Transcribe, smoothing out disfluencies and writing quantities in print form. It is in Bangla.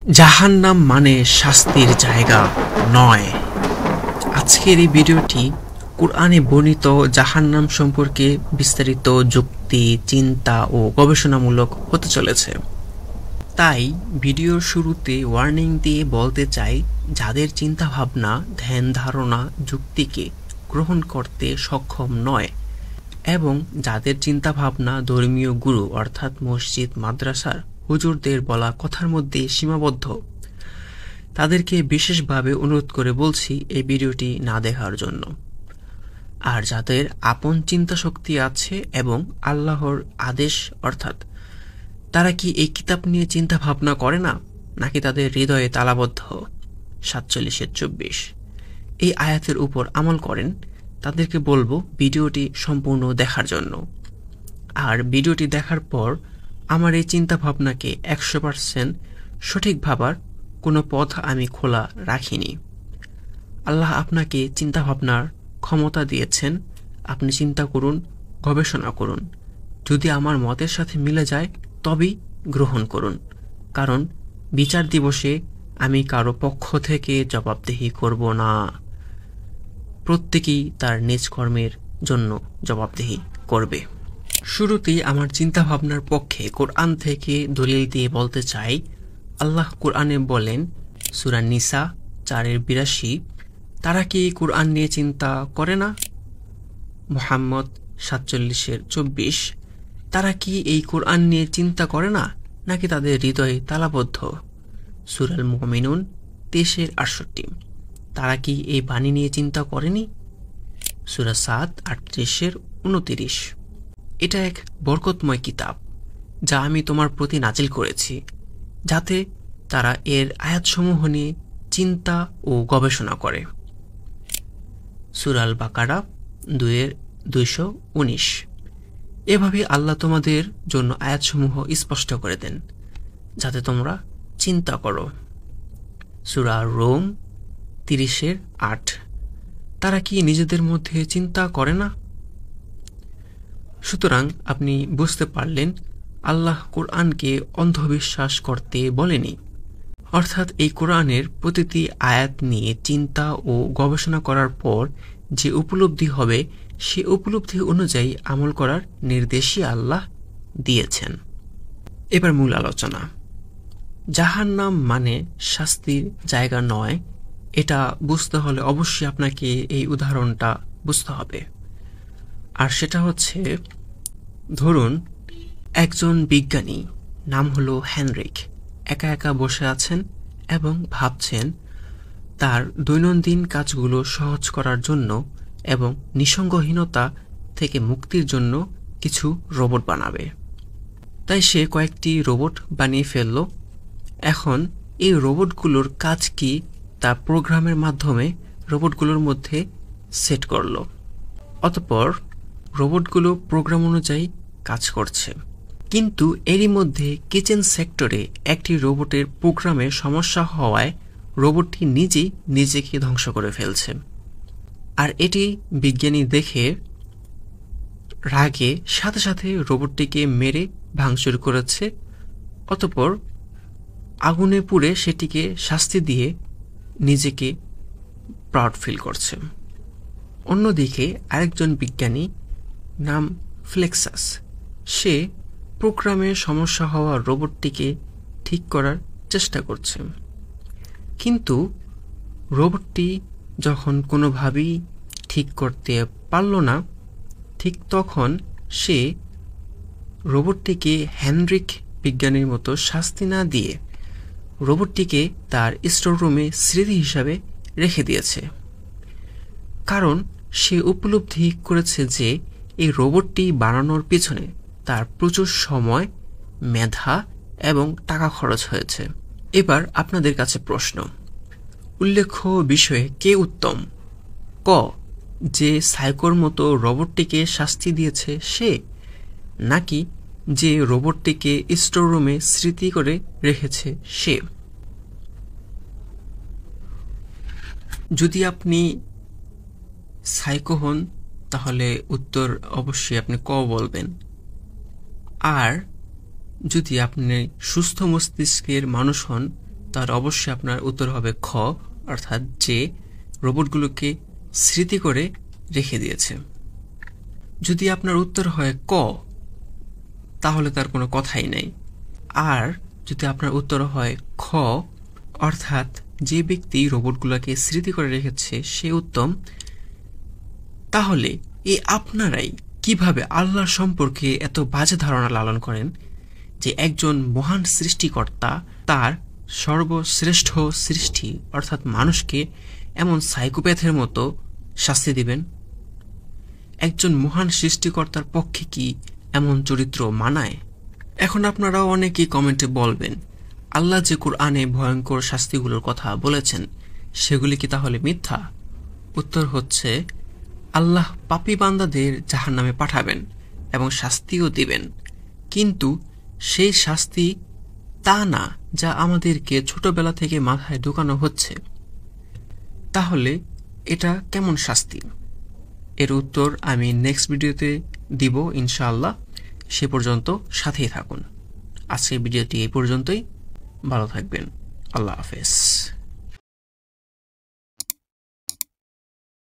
জাহান্নাম মানে শাস্তির জায়গা নয়। আজকের এই ভিডিওটি কুরআনে বর্ণিত জাহান্নাম সম্পর্কে বিস্তারিত যুক্তি, চিন্তা ও গবেষণামূলক হতে চলেছে। তাই ভিডিওর শুরুতে ওয়ার্নিং দিয়ে বলতে চাই, যাদের চিন্তাভাবনা, ধ্যান ধারণা যুক্তিকে গ্রহণ করতে সক্ষম নয় এবং যাদের চিন্তাভাবনা ধর্মীয় গুরু অর্থাৎ মসজিদ, মাদ্রাসার হুজুরদের বলা কথার মধ্যে সীমাবদ্ধ, তাদেরকে বিশেষভাবে অনুরোধ করে বলছি এই ভিডিওটি না দেখার জন্য। আর যাদের আপন চিন্তা শক্তি আছে এবং আল্লাহর আদেশ অর্থাৎ তারা কি এই কিতাব নিয়ে চিন্তা ভাবনা করে না, নাকি তাদের হৃদয়ে তালাবদ্ধ 47-24 এই আয়াতের উপর আমল করেন, তাদেরকে বলবো ভিডিওটি সম্পূর্ণ দেখার জন্য। আর ভিডিওটি দেখার পর আমার এই চিন্তা ভাবনাকে 100% সঠিক ভাবার কোনো পথ আমি খোলা রাখিনি। আল্লাহ আপনাকে চিন্তা ভাবনার ক্ষমতা দিয়েছেন, আপনি চিন্তা করুন, গবেষণা করুন। যদি আমার মতের সাথে মিলে যায় তবেই গ্রহণ করুন, কারণ বিচার দিবসে আমি কারো পক্ষ থেকে জবাবদিহি করব না। প্রত্যেকেই তার নিজ কর্মের জন্য জবাবদিহি করবে। শুরুতেই আমার চিন্তা ভাবনার পক্ষে কোরআন থেকে দলিল দিয়ে বলতে চাই, আল্লাহ কোরআনে বলেন সূরা নিসা 4-82, তারা কি কোরআন নিয়ে চিন্তা করে না? মুহাম্মদ 47-24, তারা কি এই কোরআন নিয়ে চিন্তা করে না, নাকি তাদের হৃদয়ে তালাবদ্ধ? সূরা আল মুমিনুন 23-68, তারা কি এই বাণী নিয়ে চিন্তা করেনি? সূরা সাদ 38-29, এটা এক বরকতময় কিতাব যা আমি তোমার প্রতি নাজিল করেছি, যাতে তারা এর আয়াতসমূহ নিয়ে চিন্তা ও গবেষণা করে। সূরা আল বাকারা 2-219, এভাবে আল্লাহ তোমাদের জন্য আয়াতসমূহ স্পষ্ট করে দেন যাতে তোমরা চিন্তা করো। সূরা রোম 30-8, তারা কি নিজেদের মধ্যে চিন্তা করে না? সুতরাং আপনি বুঝতে পারলেন, আল্লাহ কোরআনকে অন্ধবিশ্বাস করতে বলেনি, অর্থাৎ এই কোরআনের প্রতিটি আয়াত নিয়ে চিন্তা ও গবেষণা করার পর যে উপলব্ধি হবে সে উপলব্ধি অনুযায়ী আমল করার নির্দেশই আল্লাহ দিয়েছেন। এবার মূল আলোচনা। জাহান্নাম মানে শাস্তির জায়গা নয়, এটা বুঝতে হলে অবশ্যই আপনাকে এই উদাহরণটা বুঝতে হবে। আর সেটা হচ্ছে, ধরুন একজন বিজ্ঞানী, নাম হলো হেনরিক, একা একা বসে আছেন এবং ভাবছেন তার দৈনন্দিন কাজগুলো সহজ করার জন্য এবং নিঃসঙ্গহীনতা থেকে মুক্তির জন্য কিছু রোবট বানাবে। তাই সে কয়েকটি রোবট বানিয়ে ফেলল। এখন এই রোবটগুলোর কাজ কি তা প্রোগ্রামের মাধ্যমে রোবটগুলোর মধ্যে সেট করল। অতঃপর রোবটগুলো প্রোগ্রাম অনুযায়ী কাজ করছে, কিন্তু এরই মধ্যে কিচেন সেক্টরে একটি রোবটের প্রোগ্রামে সমস্যা হওয়ায় রোবটটি নিজেই নিজেকে ধ্বংস করে ফেলছে। আর এটি বিজ্ঞানী দেখে রাগে সাথে সাথে রোবটটিকে মেরে ভাঙচুর করেছে। অতঃপর আগুনে পুড়ে সেটিকে শাস্তি দিয়ে নিজেকে প্রাউড ফিল করছে। অন্যদিকে আরেকজন বিজ্ঞানী নাম ফ্লেক্সাস, সে প্রোগ্রামে সমস্যা হওয়া রোবটটিকে ঠিক করার চেষ্টা করছে, কিন্তু রোবটটি যখন কোনোভাবেই ঠিক করতে পারল না, ঠিক তখন সে রোবটটিকে হেনরিক বিজ্ঞানীর মতো শাস্তি না দিয়ে রোবটটিকে তার স্টোর রুমে স্মৃতি হিসাবে রেখে দিয়েছে। কারণ সে উপলব্ধি করেছে যে এই রোবটটি বানানোর পিছনে তার প্রচুর সময়, মেধা এবং টাকা খরচ হয়েছে। এবার আপনাদের কাছে প্রশ্ন, উল্লেখ্য বিষয়ে কে উত্তম? ক, যে সাইকোর মতো রোবটটিকে শাস্তি দিয়েছে সে, নাকি যে রোবটটিকে স্টোর রুমে স্মৃতি করে রেখেছে সে? যদি আপনি সাইকো হন তাহলে উত্তর অবশ্যই আপনি ক বলবেন। আর যদি আপনি সুস্থ মস্তিষ্কের মানুষ হন তাহলে অবশ্যই আপনার উত্তর হবে খ, অর্থাৎ যে রোবটগুলোকে স্মৃতি করে রেখে দিয়েছে। যদি আপনার উত্তর হয় ক, তাহলে তার কোনো কথাই নেই। আর যদি আপনার উত্তর হয় খ, অর্থাৎ যে ব্যক্তি রোবটগুলোকে স্মৃতি করে রেখেছে সে উত্তম, তাহলে এই আপনারাই কিভাবে আল্লাহ সম্পর্কে এত বাজে ধারণা লালন করেন যে একজন মহান সৃষ্টিকর্তা তার সর্বশ্রেষ্ঠ সৃষ্টি অর্থাৎ মানুষকে এমন সাইকোপ্যাথের মতো শাস্তি দিবেন? একজন মহান সৃষ্টিকর্তার পক্ষে কি এমন চরিত্র মানায়? এখন আপনারাও অনেকেই কমেন্টে বলবেন, আল্লাহ যে কোরআনে ভয়ঙ্কর শাস্তিগুলোর কথা বলেছেন সেগুলি কি তাহলে মিথ্যা? উত্তর হচ্ছে, আল্লাহ পাপী বান্দাদের জাহান্নামে পাঠাবেন এবং শাস্তিও দিবেন, কিন্তু সেই শাস্তি তা না যা আমাদেরকে ছোটবেলা থেকে মাথায় ঢুকানো হচ্ছে। তাহলে এটা কেমন শাস্তি? এর উত্তর আমি নেক্সট ভিডিওতে দিব ইনশাআল্লাহ। সে পর্যন্ত সাথেই থাকুন। আজকের ভিডিওটি এই পর্যন্তই। ভালো থাকবেন। আল্লাহ হাফেজ।